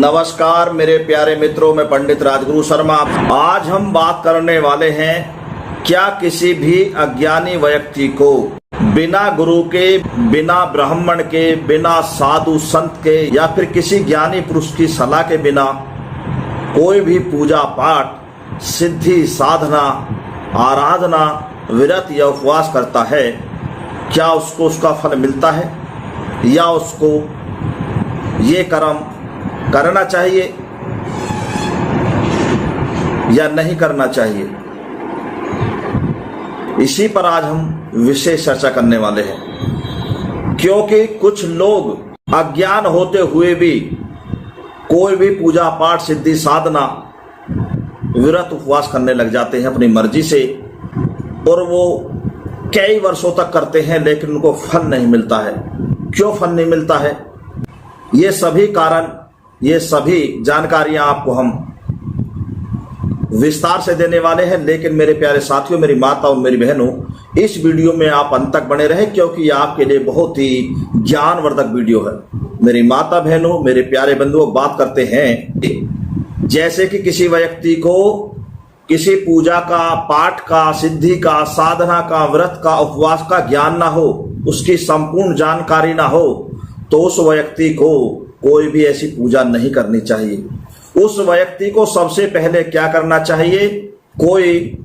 नमस्कार मेरे प्यारे मित्रों, मैं पंडित राजगुरु शर्मा। आज हम बात करने वाले हैं, क्या किसी भी अज्ञानी व्यक्ति को बिना गुरु के, बिना ब्राह्मण के, बिना साधु संत के या फिर किसी ज्ञानी पुरुष की सलाह के बिना कोई भी पूजा पाठ, सिद्धि, साधना, आराधना, व्रत या उपवास करता है, क्या उसको उसका फल मिलता है या उसको ये कर्म करना चाहिए या नहीं करना चाहिए? इसी पर आज हम विशेष चर्चा करने वाले हैं, क्योंकि कुछ लोग अज्ञान होते हुए भी कोई भी पूजा पाठ, सिद्धि, साधना, व्रत, उपवास करने लग जाते हैं अपनी मर्जी से, और वो कई वर्षों तक करते हैं लेकिन उनको फल नहीं मिलता है। क्यों फल नहीं मिलता है? ये सभी कारण, ये सभी जानकारियां आपको हम विस्तार से देने वाले हैं। लेकिन मेरे प्यारे साथियों, मेरी माता और मेरी बहनों, इस वीडियो में आप अंत तक बने रहें, क्योंकि ये आपके लिए बहुत ही ज्ञानवर्धक वीडियो है। मेरी माता बहनों, मेरे प्यारे बंधुओं, बात करते हैं जैसे कि किसी व्यक्ति को किसी पूजा का, पाठ का, सिद्धि का, साधना का, व्रत का, उपवास का ज्ञान ना हो, उसकी संपूर्ण जानकारी ना हो, तो उस व्यक्ति को कोई भी ऐसी पूजा नहीं करनी चाहिए। उस व्यक्ति को सबसे पहले क्या करना चाहिए? कोई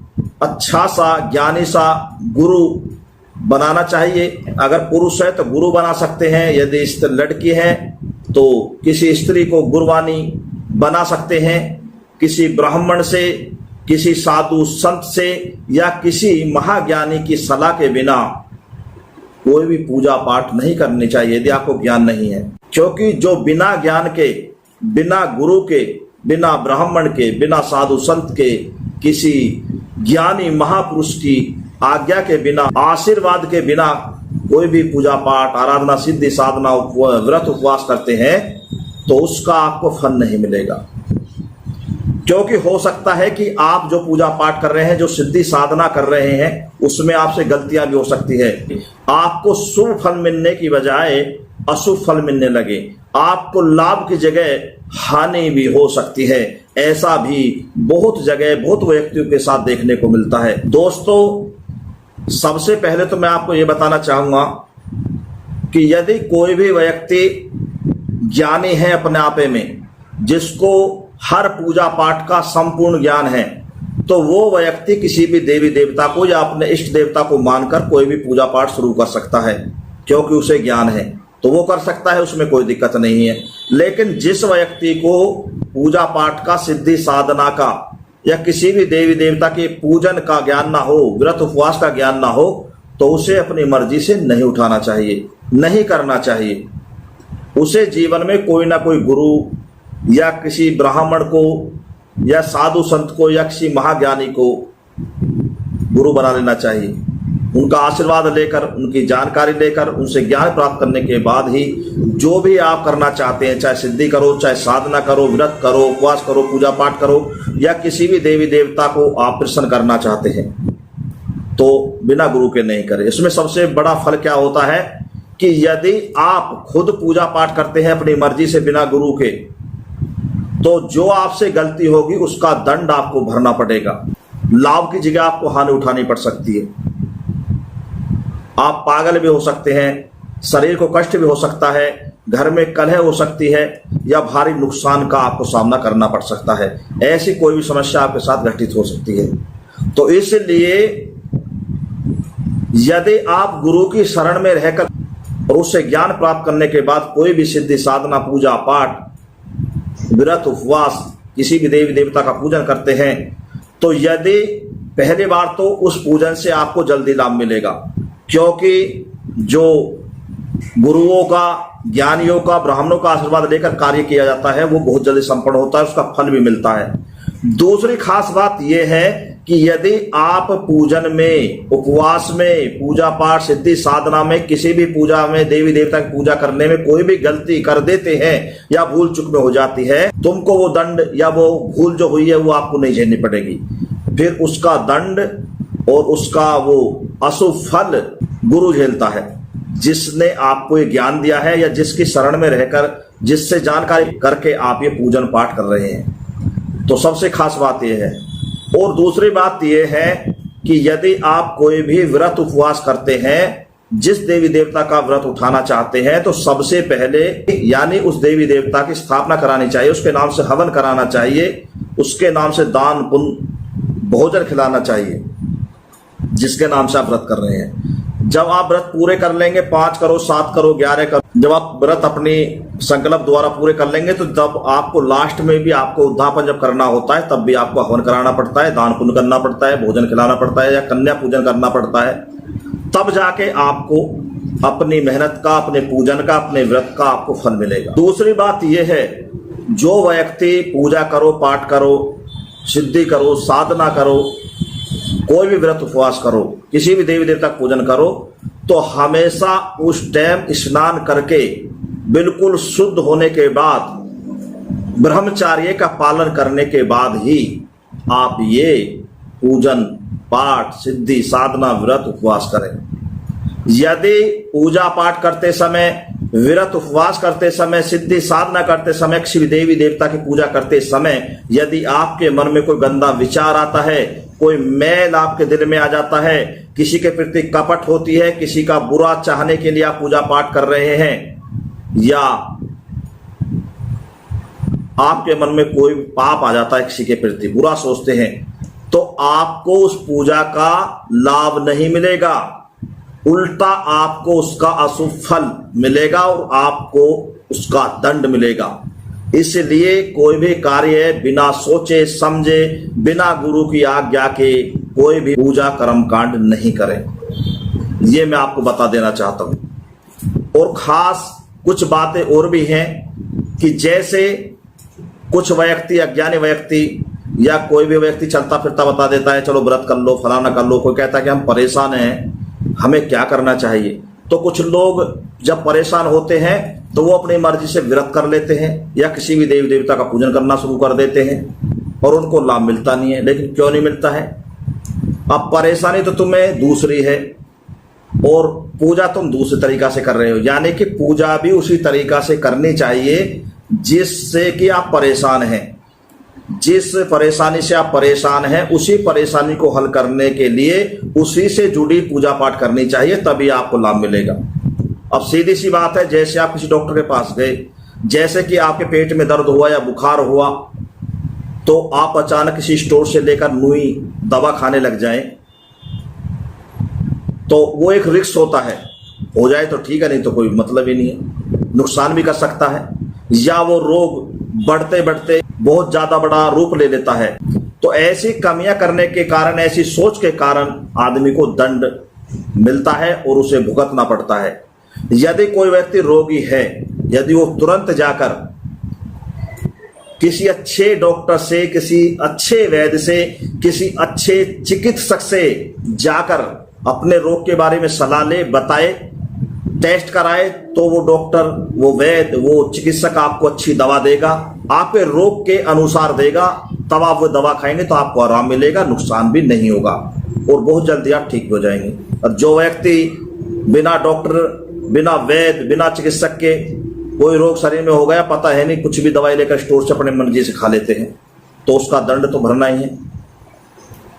अच्छा सा, ज्ञानी सा गुरु बनाना चाहिए। अगर पुरुष है तो गुरु बना सकते हैं, यदि लड़की है तो किसी स्त्री को गुरुवानी बना सकते हैं। किसी ब्राह्मण से, किसी साधु संत से या किसी महाज्ञानी की सलाह के बिना कोई भी पूजा पाठ नहीं करनी चाहिए यदि आपको ज्ञान नहीं है। क्योंकि जो बिना ज्ञान के, बिना गुरु के, बिना ब्राह्मण के, बिना साधु संत के, किसी ज्ञानी महापुरुष की आज्ञा के बिना, आशीर्वाद के बिना कोई भी पूजा पाठ, आराधना, सिद्धि, साधना, व्रत, उपवास करते हैं तो उसका आपको फल नहीं मिलेगा। क्योंकि हो सकता है कि आप जो पूजा पाठ कर रहे हैं, जो सिद्धि साधना कर रहे हैं, उसमें आपसे गलतियां भी हो सकती है। आपको शुभ फल मिलने की बजाय अशुभ फल मिलने लगे, आपको लाभ की जगह हानि भी हो सकती है। ऐसा भी बहुत जगह, बहुत व्यक्तियों के साथ देखने को मिलता है। दोस्तों, सबसे पहले तो मैं आपको ये बताना चाहूंगा कि यदि कोई भी व्यक्ति ज्ञानी है अपने आपे में, जिसको हर पूजा पाठ का संपूर्ण ज्ञान है, तो वो व्यक्ति किसी भी देवी देवता को या अपने इष्ट देवता को मानकर कोई भी पूजा पाठ शुरू कर सकता है। क्योंकि उसे ज्ञान है तो वो कर सकता है, उसमें कोई दिक्कत नहीं है। लेकिन जिस व्यक्ति को पूजा पाठ का, सिद्धि साधना का या किसी भी देवी देवता के पूजन का ज्ञान ना हो, व्रत उपवास का ज्ञान ना हो, तो उसे अपनी मर्जी से नहीं उठाना चाहिए, नहीं करना चाहिए। उसे जीवन में कोई ना कोई गुरु या किसी ब्राह्मण को या साधु संत को या किसी महाज्ञानी को गुरु बना लेना चाहिए। उनका आशीर्वाद लेकर, उनकी जानकारी लेकर, उनसे ज्ञान प्राप्त करने के बाद ही जो भी आप करना चाहते हैं, चाहे सिद्धि करो, चाहे साधना करो, व्रत करो, उपवास करो, पूजा पाठ करो, या किसी भी देवी देवता को आप प्रसन्न करना चाहते हैं, तो बिना गुरु के नहीं करें। इसमें सबसे बड़ा फल क्या होता है कि यदि आप खुद पूजा पाठ करते हैं अपनी मर्जी से बिना गुरु के, तो जो आपसे गलती होगी उसका दंड आपको भरना पड़ेगा। लाभ की जगह आपको हानि उठानी पड़ सकती है। आप पागल भी हो सकते हैं, शरीर को कष्ट भी हो सकता है, घर में कलह हो सकती है, या भारी नुकसान का आपको सामना करना पड़ सकता है। ऐसी कोई भी समस्या आपके साथ घटित हो सकती है। तो इसलिए यदि आप गुरु की शरण में रहकर और उससे ज्ञान प्राप्त करने के बाद कोई भी सिद्धि, साधना, पूजा पाठ, व्रत, उपवास, किसी भी देवी देवता का पूजन करते हैं, तो यदि पहली बार तो उस पूजन से आपको जल्दी लाभ मिलेगा। क्योंकि जो गुरुओं का, ज्ञानियों का, ब्राह्मणों का आशीर्वाद लेकर कार्य किया जाता है, वो बहुत जल्दी संपन्न होता है, उसका फल भी मिलता है। दूसरी खास बात यह है कि यदि आप पूजन में, उपवास में, पूजा पाठ, सिद्धि साधना में, किसी भी पूजा में, देवी देवता की पूजा करने में कोई भी गलती कर देते हैं या भूल चूक में हो जाती है, तुमको वो दंड या वो भूल जो हुई है वो आपको नहीं झेलनी पड़ेगी। फिर उसका दंड और उसका वो अशुभ फल गुरु झेलता है। जिसने आपको ये ज्ञान दिया है या जिसकी शरण में रहकर जिससे जानकारी करके आप ये पूजन पाठ कर रहे हैं। तो सबसे खास बात यह है। और दूसरी बात यह है कि यदि आप कोई भी व्रत उपवास करते हैं, जिस देवी देवता का व्रत उठाना चाहते हैं, तो सबसे पहले यानी उस देवी देवता की स्थापना करानी चाहिए, उसके नाम से हवन कराना चाहिए, उसके नाम से दान पुण्य भोजन खिलाना चाहिए, जिसके नाम से आप व्रत कर रहे हैं। जब आप व्रत पूरे कर लेंगे, 5 करो, 7 करो, 11 करो, जब आप व्रत अपनी संकल्प द्वारा पूरे कर लेंगे, तो जब आपको लास्ट में भी आपको उद्यापन जब करना होता है, तब भी आपको हवन कराना पड़ता है, दान पुण्य करना पड़ता है, भोजन खिलाना पड़ता है या कन्या पूजन करना पड़ता है। तब जाके आपको अपनी मेहनत का, अपने पूजन का, अपने व्रत का आपको फल मिलेगा। दूसरी बात यह है, जो व्यक्ति पूजा करो, पाठ करो, सिद्धि करो, साधना करो, कोई भी व्रत उपवास करो, किसी भी देवी देवता का पूजन करो, तो हमेशा उस टाइम स्नान करके बिल्कुल शुद्ध होने के बाद, ब्रह्मचर्य का पालन करने के बाद ही आप ये पूजन पाठ सिद्धि साधना व्रत उपवास करें। यदि पूजा पाठ करते समय, व्रत उपवास करते समय, सिद्धि साधना करते समय, किसी भी देवी देवता की पूजा करते समय यदि आपके मन में कोई गंदा विचार आता है, कोई मैल आपके दिल में आ जाता है, किसी के प्रति कपट होती है, किसी का बुरा चाहने के लिए आप पूजा पाठ कर रहे हैं, या आपके मन में कोई पाप आ जाता है, किसी के प्रति बुरा सोचते हैं, तो आपको उस पूजा का लाभ नहीं मिलेगा, उल्टा आपको उसका अशुभ फल मिलेगा और आपको उसका दंड मिलेगा। इसलिए कोई भी कार्य बिना सोचे समझे, बिना गुरु की आज्ञा के कोई भी पूजा कर्मकांड नहीं करें। ये मैं आपको बता देना चाहता हूं। और खास कुछ बातें और भी हैं कि जैसे कुछ व्यक्ति, अज्ञानी व्यक्ति या कोई भी व्यक्ति चलता फिरता बता देता है, चलो व्रत कर लो, फलाना कर लो। कोई कहता है कि हम परेशान हैं, हमें क्या करना चाहिए। तो कुछ लोग जब परेशान होते हैं तो वो अपनी मर्जी से व्रत कर लेते हैं या किसी भी देवी देवता का पूजन करना शुरू कर देते हैं और उनको लाभ मिलता नहीं है। लेकिन क्यों नहीं मिलता है? अब परेशानी तो तुम्हें दूसरी है और पूजा तुम दूसरे तरीका से कर रहे हो। यानी कि पूजा भी उसी तरीका से करनी चाहिए जिससे कि आप परेशान हैं। जिस परेशानी से आप परेशान हैं, उसी परेशानी को हल करने के लिए उसी से जुड़ी पूजा पाठ करनी चाहिए, तभी आपको लाभ मिलेगा। अब सीधी सी बात है, जैसे आप किसी डॉक्टर के पास गए, जैसे कि आपके पेट में दर्द हुआ या बुखार हुआ, तो आप अचानक किसी स्टोर से लेकर नई दवा खाने लग जाएं, तो वो एक रिस्क होता है। हो जाए तो ठीक है, नहीं तो कोई मतलब ही नहीं है, नुकसान भी कर सकता है, या वो रोग बढ़ते बढ़ते बहुत ज्यादा बड़ा रूप ले लेता है। तो ऐसी कमियां करने के कारण, ऐसी सोच के कारण आदमी को दंड मिलता है और उसे भुगतना पड़ता है। यदि कोई व्यक्ति रोगी है, यदि वो तुरंत जाकर किसी अच्छे डॉक्टर से, किसी अच्छे वैद्य से, किसी अच्छे चिकित्सक से जाकर अपने रोग के बारे में सलाह ले, बताए, टेस्ट कराए, तो वो डॉक्टर, वो वैद्य, वो चिकित्सक आपको अच्छी दवा देगा, आपके रोग के अनुसार देगा। तब आप वो दवा खाएंगे तो आपको आराम मिलेगा, नुकसान भी नहीं होगा और बहुत जल्दी आप ठीक हो जाएंगे। और जो व्यक्ति बिना डॉक्टर, बिना वैद्य, बिना चिकित्सक के कोई रोग शरीर में हो गया, पता है नहीं, कुछ भी दवाई लेकर स्टोर से अपने मर्जी से खा लेते हैं, तो उसका दंड तो भरना ही है।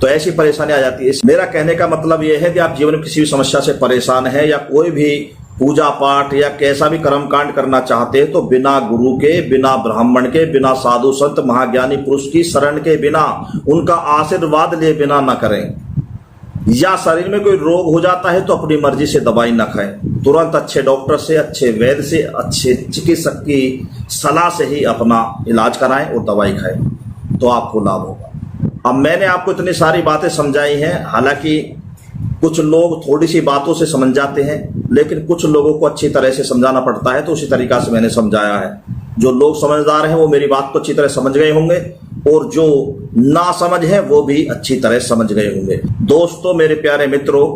तो ऐसी परेशानी आ जाती है। मेरा कहने का मतलब यह है कि आप जीवन में किसी भी समस्या से परेशान हैं या कोई भी पूजा पाठ या कैसा भी कर्मकांड करना चाहते हैं, तो बिना गुरु के, बिना ब्राह्मण के, बिना साधु संत महाज्ञानी पुरुष की शरण के बिना, उनका आशीर्वाद लिए बिना ना करें। या शरीर में कोई रोग हो जाता है तो अपनी मर्जी से दवाई ना खाएं, तुरंत अच्छे डॉक्टर से, अच्छे वैद्य से, अच्छे चिकित्सक की सलाह से ही अपना इलाज कराएं और दवाई खाएं, तो आपको लाभ होगा। अब मैंने आपको इतनी सारी बातें समझाई हैं, हालांकि कुछ लोग थोड़ी सी बातों से समझ जाते हैं, लेकिन कुछ लोगों को अच्छी तरह से समझाना पड़ता है, तो उसी तरीका से मैंने समझाया है। जो लोग समझदार हैं वो मेरी बात को अच्छी तरह समझ गए होंगे और जो ना समझ है वो भी अच्छी तरह समझ गए होंगे। दोस्तों, मेरे प्यारे मित्रों,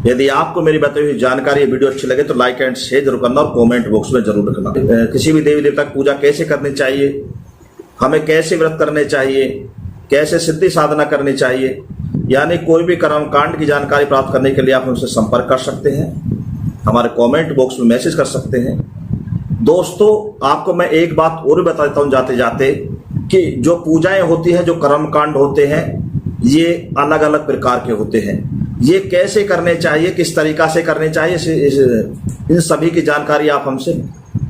यदि आपको मेरी बताई हुई जानकारी, वीडियो अच्छी लगे तो लाइक एंड शेयर जरूर करना और कमेंट बॉक्स में जरूर लिखना। किसी भी देवी देवता की पूजा कैसे करनी चाहिए, हमें कैसे व्रत करने चाहिए, कैसे सिद्धि साधना करनी चाहिए, यानी कोई भी कर्मकांड की जानकारी प्राप्त करने के लिए आप हमसे संपर्क कर सकते हैं, हमारे कमेंट बॉक्स में मैसेज कर सकते हैं। दोस्तों आपको मैं एक बात और बता देता हूं जाते जाते कि जो पूजाएं होती हैं, जो कर्म कांड होते हैं, ये अलग अलग प्रकार के होते हैं। ये कैसे करने चाहिए, किस तरीका से करने चाहिए, इन सभी की जानकारी आप हमसे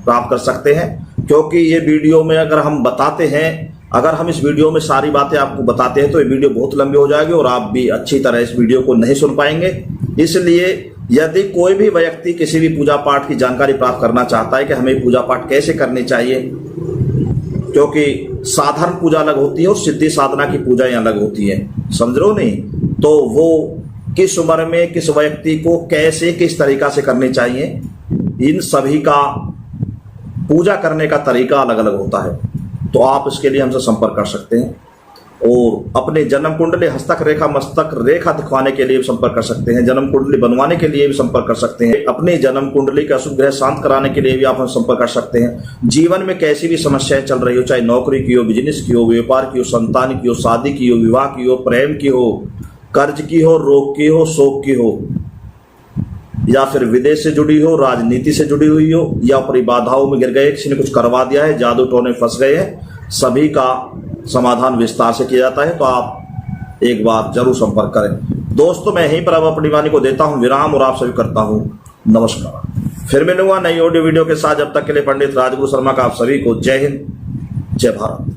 प्राप्त कर सकते हैं। क्योंकि ये वीडियो में अगर हम बताते हैं, अगर हम इस वीडियो में सारी बातें आपको बताते हैं तो ये वीडियो बहुत लंबी हो जाएगी और आप भी अच्छी तरह इस वीडियो को नहीं सुन पाएंगे। इसलिए यदि कोई भी व्यक्ति किसी भी पूजा पाठ की जानकारी प्राप्त करना चाहता है कि हमें पूजा पाठ कैसे करनी चाहिए, क्योंकि साधारण पूजा अलग होती है और सिद्धि साधना की पूजाएं अलग होती हैं, समझ रहे हो नहीं, तो वो किस उम्र में किस व्यक्ति को कैसे किस तरीका से करनी चाहिए, इन सभी का पूजा करने का तरीका अलग अलग होता है। तो आप इसके लिए हमसे संपर्क कर सकते हैं और अपने जन्म कुंडली, हस्तक रेखा, मस्तक रेखा दिखवाने के लिए भी संपर्क कर सकते हैं, जन्म कुंडली बनवाने के लिए भी संपर्क कर सकते हैं, अपने जन्म कुंडली का अशुभ ग्रह शांत कराने के लिए भी आप हमसे संपर्क कर सकते हैं। जीवन में कैसी भी समस्याएं चल रही हो, चाहे नौकरी की हो, बिजनेस की हो, व्यापार की हो, संतान की हो, शादी की हो, विवाह की हो, प्रेम की हो, कर्ज की हो, रोग की हो, शोक की हो, या फिर विदेश से जुड़ी हो, राजनीति से जुड़ी हुई हो, या अपनी बाधाओं में गिर गए, किसी ने कुछ करवा दिया है, जादू टोने फंस गए हैं, सभी का समाधान विस्तार से किया जाता है। तो आप एक बार जरूर संपर्क करें। दोस्तों मैं यहीं पर अब अपनी वाणी को देता हूं विराम और आप सभी करता हूं नमस्कार। फिर मिलूंगा नई ऑडियो वीडियो के साथ। जब तक के लिए पंडित राजगुरु शर्मा का आप सभी को जय हिंद, जय भारत।